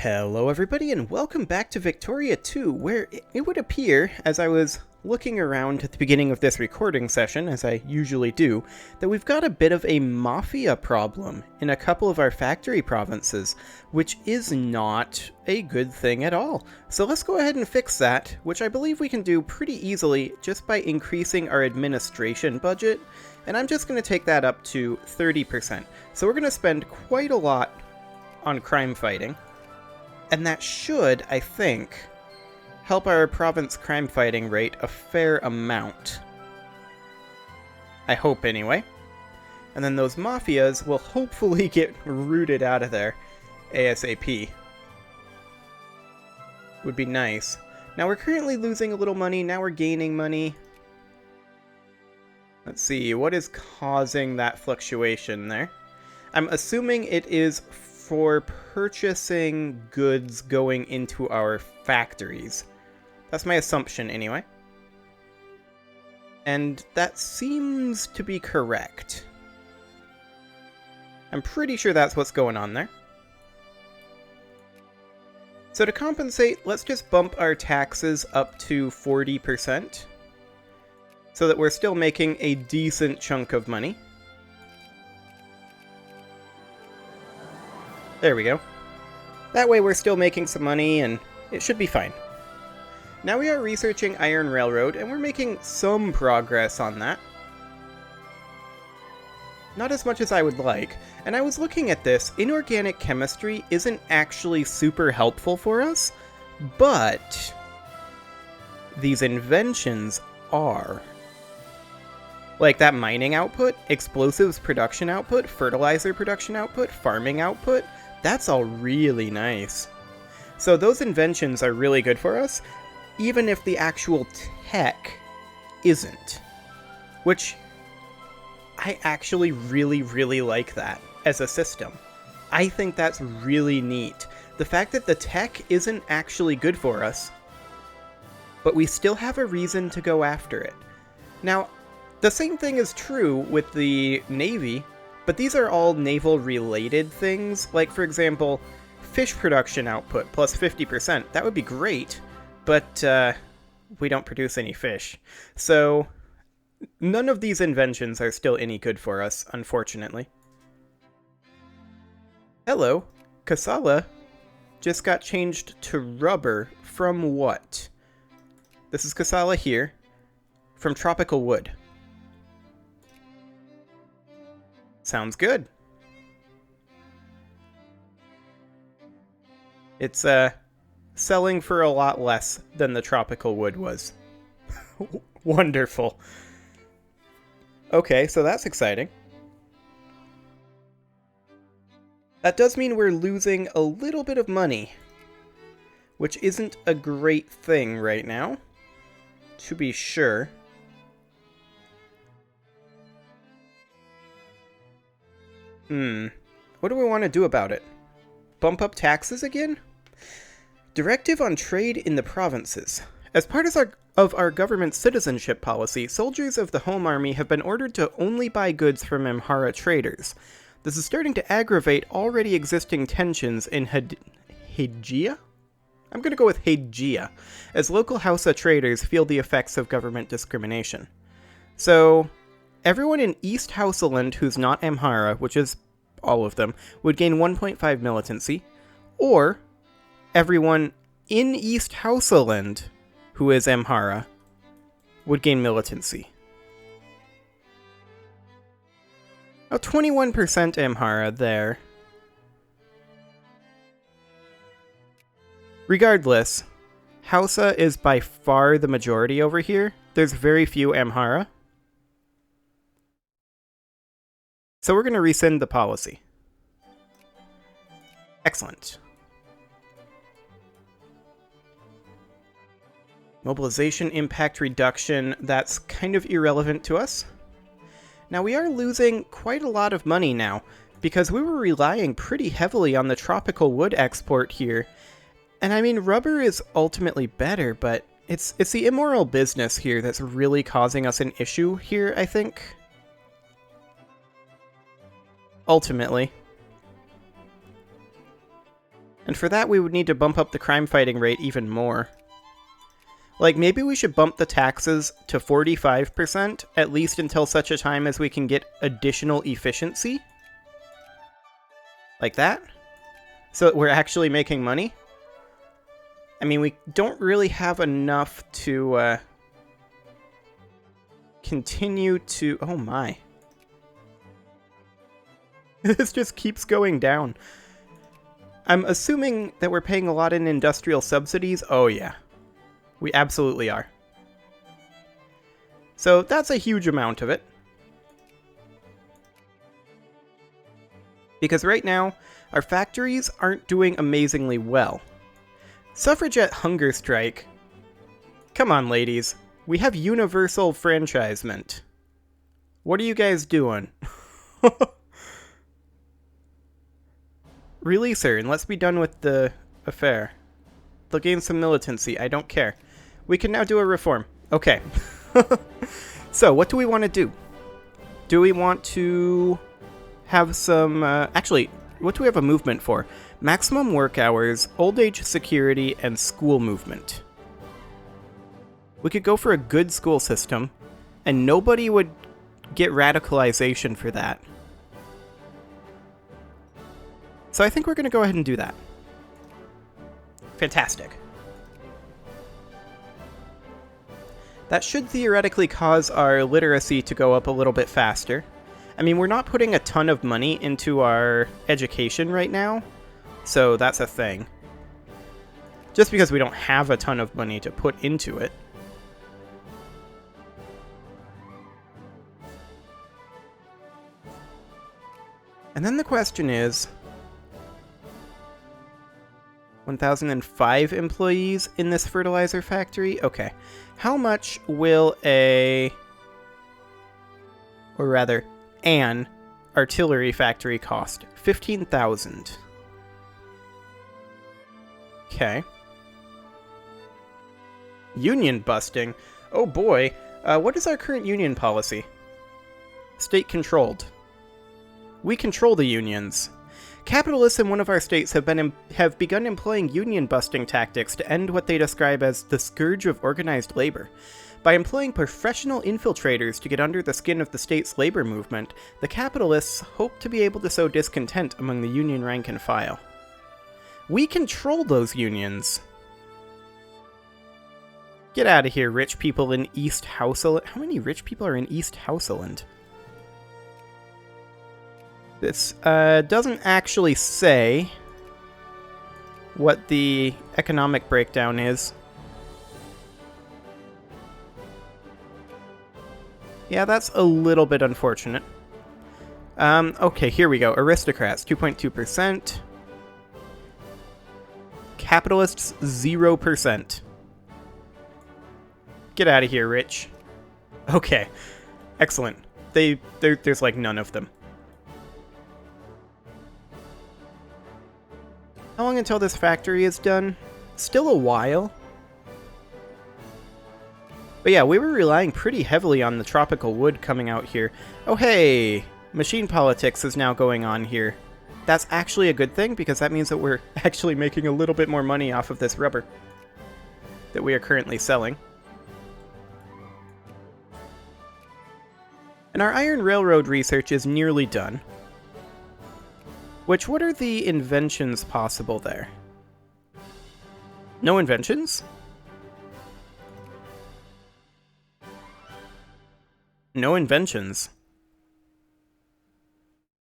Hello everybody and welcome back to Victoria 2, where it would appear, as I was looking around at the beginning of this recording session, as I usually do, that we've got a bit of a mafia problem in a couple of our factory provinces, which is not a good thing at all. So let's go ahead and fix that, which I believe we can do pretty easily just by increasing our administration budget, and I'm just going to take that up to 30%. So we're going to spend quite a lot on crime fighting. And that should, I think, help our province crime fighting rate a fair amount. I hope, anyway. And then those mafias will hopefully get rooted out of there ASAP. Would be nice. Now we're currently losing a little money, now we're gaining money. Let's see, what is causing that fluctuation there? I'm assuming it is for purchasing goods going into our factories. That's my assumption anyway. And that seems to be correct. I'm pretty sure that's what's going on there. So to compensate, let's just bump our taxes up to 40%. So that we're still making a decent chunk of money. There we go. That way we're still making some money, and it should be fine. Now we are researching Iron Railroad, and we're making some progress on that. Not as much as I would like, and I was looking at this. Inorganic chemistry isn't actually super helpful for us, but these inventions are. Like that mining output, explosives production output, fertilizer production output, farming output, that's all really nice. So those inventions are really good for us, even if the actual tech isn't. Which, I actually really like that as a system. I think that's really neat. The fact that the tech isn't actually good for us, but we still have a reason to go after it. Now, the same thing is true with the Navy, but these are all naval-related things. Like, for example, fish production output plus 50%. That would be great, but we don't produce any fish. So, none of these inventions are still any good for us, unfortunately. Hello, Kasala just got changed to rubber from what? This is Kasala here, from tropical wood. Sounds good. It's selling for a lot less than the tropical wood was. Wonderful. Okay, so that's exciting. That does mean we're losing a little bit of money, which isn't a great thing right now, to be sure. What do we want to do about it? Bump up taxes again? Directive on trade in the provinces. As part of our government citizenship policy, soldiers of the Home Army have been ordered to only buy goods from Amhara traders. This is starting to aggravate already existing tensions in Hegea? I'm going to go with Hegea, as local Hausa traders feel the effects of government discrimination. So, everyone in East Hausaland who's not Amhara, which is all of them, would gain 1.5 militancy, or everyone in East Hausaland who is Amhara would gain militancy. Now 21% Amhara there. Regardless, Hausa is by far the majority over here. There's very few Amhara. So we're going to rescind the policy. Excellent. Mobilization impact reduction, that's kind of irrelevant to us. Now we are losing quite a lot of money now, because we were relying pretty heavily on the tropical wood export here. And I mean, rubber is ultimately better, but it's the immoral business here that's really causing us an issue here, I think. Ultimately. And for that, we would need to bump up the crime fighting rate even more. Like, maybe we should bump the taxes to 45%, at least until such a time as we can get additional efficiency. Like that. So that we're actually making money. I mean, we don't really have enough to continue to... Oh my. This just keeps going down. I'm assuming that we're paying a lot in industrial subsidies. Oh yeah. We absolutely are. So that's a huge amount of it. Because right now, our factories aren't doing amazingly well. Suffragette hunger strike. Come on, ladies. We have universal franchisement. What are you guys doing? Release her, and let's be done with the affair. They'll gain some militancy. I don't care. We can now do a reform. Okay. So, what do we want to do? Do we want to have some... actually, what do we have a movement for? Maximum work hours, old age security, and school movement. We could go for a good school system, and nobody would get radicalization for that. So I think we're going to go ahead and do that. Fantastic. That should theoretically cause our literacy to go up a little bit faster. I mean, we're not putting a ton of money into our education right now, so that's a thing. Just because we don't have a ton of money to put into it. And then the question is... 1,005 employees in this fertilizer factory? Okay. How much will an artillery factory cost? 15,000. Okay. Union busting? Oh boy. What is our current union policy? State controlled. We control the unions. Capitalists in one of our states have begun employing union-busting tactics to end what they describe as the scourge of organized labor. By employing professional infiltrators to get under the skin of the state's labor movement, the capitalists hope to be able to sow discontent among the union rank and file. We control those unions. Get out of here, rich people in East Houseland. How many rich people are in East Houseland? This doesn't actually say what the economic breakdown is. Yeah, that's a little bit unfortunate. Okay, here we go. Aristocrats, 2.2%. Capitalists, 0%. Get out of here, rich. Okay, excellent. There's like none of them. How long until this factory is done? Still a while. But yeah, we were relying pretty heavily on the tropical wood coming out here. Oh hey! Machine politics is now going on here. That's actually a good thing, because that means that we're actually making a little bit more money off of this rubber that we are currently selling. And our iron railroad research is nearly done. Which, what are the inventions possible there? No inventions? No inventions.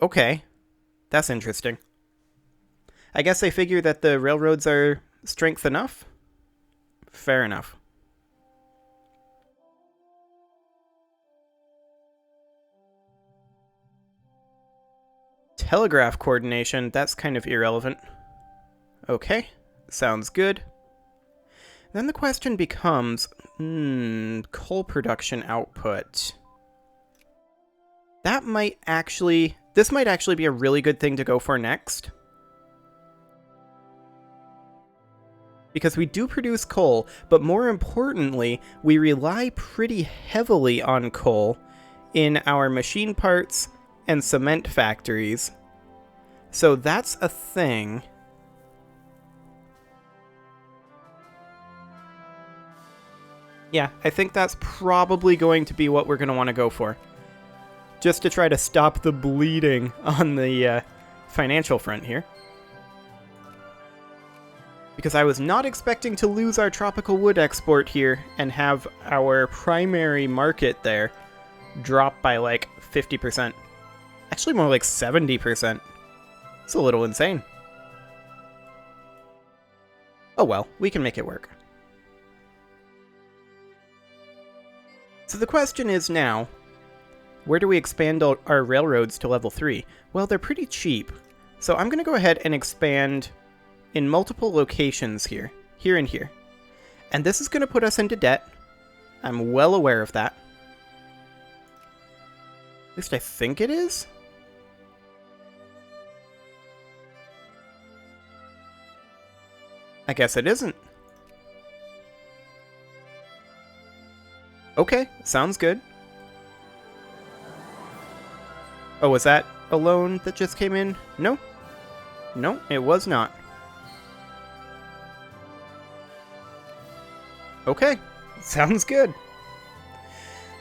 Okay. That's interesting. I guess they figure that the railroads are strength enough? Fair enough. Telegraph coordination, that's kind of irrelevant. Okay, sounds good. Then the question becomes, coal production output. This might actually be a really good thing to go for next. Because we do produce coal, but more importantly, we rely pretty heavily on coal in our machine parts and cement factories. So that's a thing Yeah, I think that's probably going to be what we're going to want to go for. Just to try to stop the bleeding on the financial front here. Because I was not expecting to lose our tropical wood export here and have our primary market there drop by like 50%. Actually more like 70%. It's a little insane. Oh well, we can make it work. So the question is now, where do we expand our railroads to level 3? Well, they're pretty cheap. So I'm going to go ahead and expand in multiple locations here and here. And this is going to put us into debt. I'm well aware of that. At least I think it is. I guess it isn't. Okay, sounds good. Oh, was that a loan that just came in? No. No, it was not. Okay, sounds good.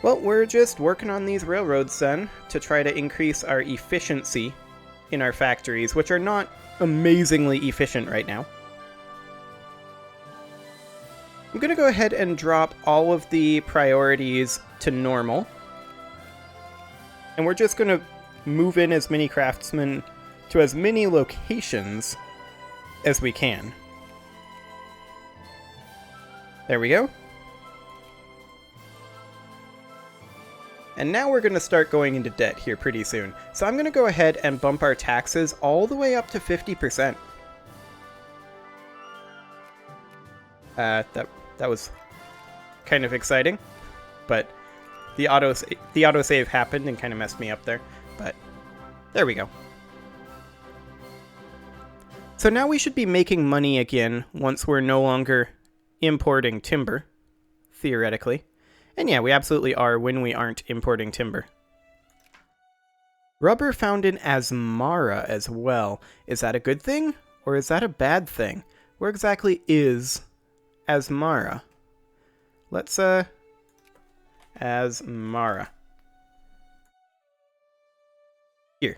Well, we're just working on these railroads then to try to increase our efficiency in our factories, which are not amazingly efficient right now. I'm going to go ahead and drop all of the priorities to normal. And we're just going to move in as many craftsmen to as many locations as we can. There we go. And now we're going to start going into debt here pretty soon. So I'm going to go ahead and bump our taxes all the way up to 50%. That was kind of exciting, but the autosave happened and kind of messed me up there, but there we go. So now we should be making money again once we're no longer importing timber, theoretically. And yeah, we absolutely are when we aren't importing timber. Rubber found in Asmara as well. Is that a good thing, or is that a bad thing? Where exactly is Asmara? Let's, Asmara. Here.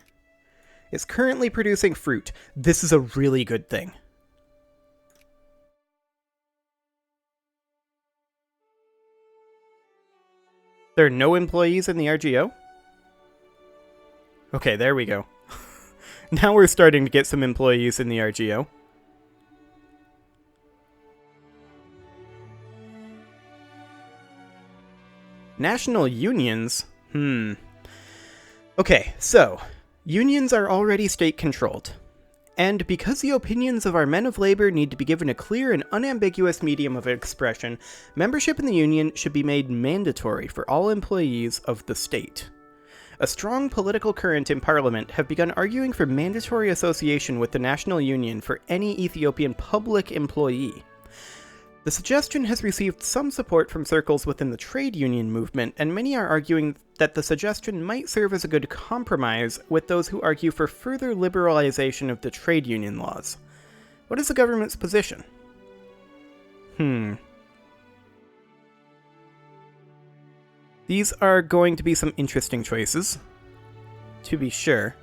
It's currently producing fruit. This is a really good thing. There are no employees in the RGO? Okay, there we go. Now we're starting to get some employees in the RGO. National unions? Okay, so, unions are already state-controlled. And because the opinions of our men of labor need to be given a clear and unambiguous medium of expression, membership in the union should be made mandatory for all employees of the state. A strong political current in Parliament have begun arguing for mandatory association with the National Union for any Ethiopian public employee. The suggestion has received some support from circles within the trade union movement, and many are arguing that the suggestion might serve as a good compromise with those who argue for further liberalization of the trade union laws. What is the government's position? These are going to be some interesting choices, to be sure.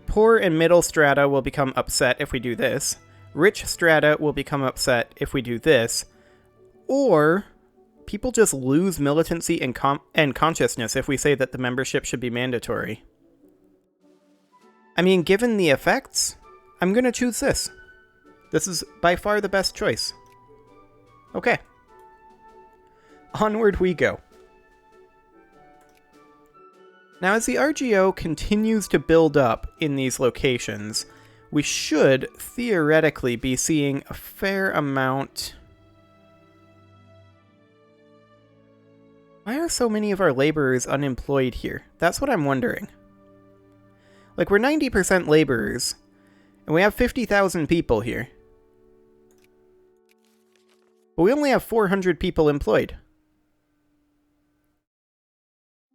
Poor and middle strata will become upset if we do this. Rich strata will become upset if we do this, or people just lose militancy and consciousness if we say that the membership should be mandatory. I mean, given the effects, I'm gonna choose this. This is by far the best choice. Okay. Onward we go. Now, as the RGO continues to build up in these locations, we should theoretically be seeing a fair amount. Why are so many of our laborers unemployed here? That's what I'm wondering. Like, we're 90% laborers, and we have 50,000 people here. But we only have 400 people employed.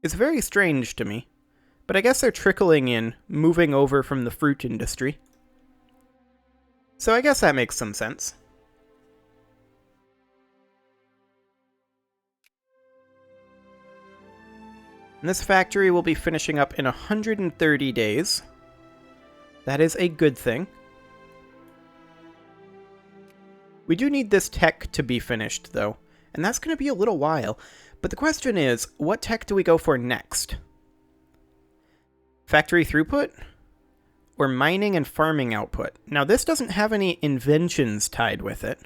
It's very strange to me, but I guess they're trickling in, moving over from the fruit industry. So I guess that makes some sense. And this factory will be finishing up in 130 days. That is a good thing. We do need this tech to be finished, though, and that's going to be a little while. But the question is, what tech do we go for next? Factory throughput? Or mining and farming output? Now, this doesn't have any inventions tied with it,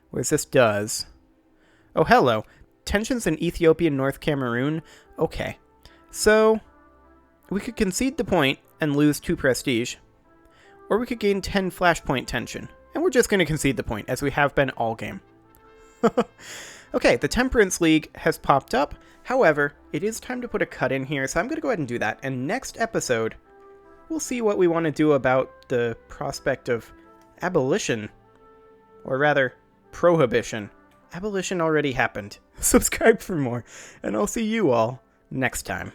whereas this does. Oh, hello. Tensions in Ethiopia and North Cameroon? Okay. So, we could concede the point and lose 2 prestige, or we could gain 10 flashpoint tension. And we're just going to concede the point, as we have been all game. Okay, the Temperance League has popped up. However, it is time to put a cut in here, so I'm going to go ahead and do that. And next episode, we'll see what we want to do about the prospect of abolition. Or rather, prohibition. Abolition already happened. Subscribe for more, and I'll see you all next time.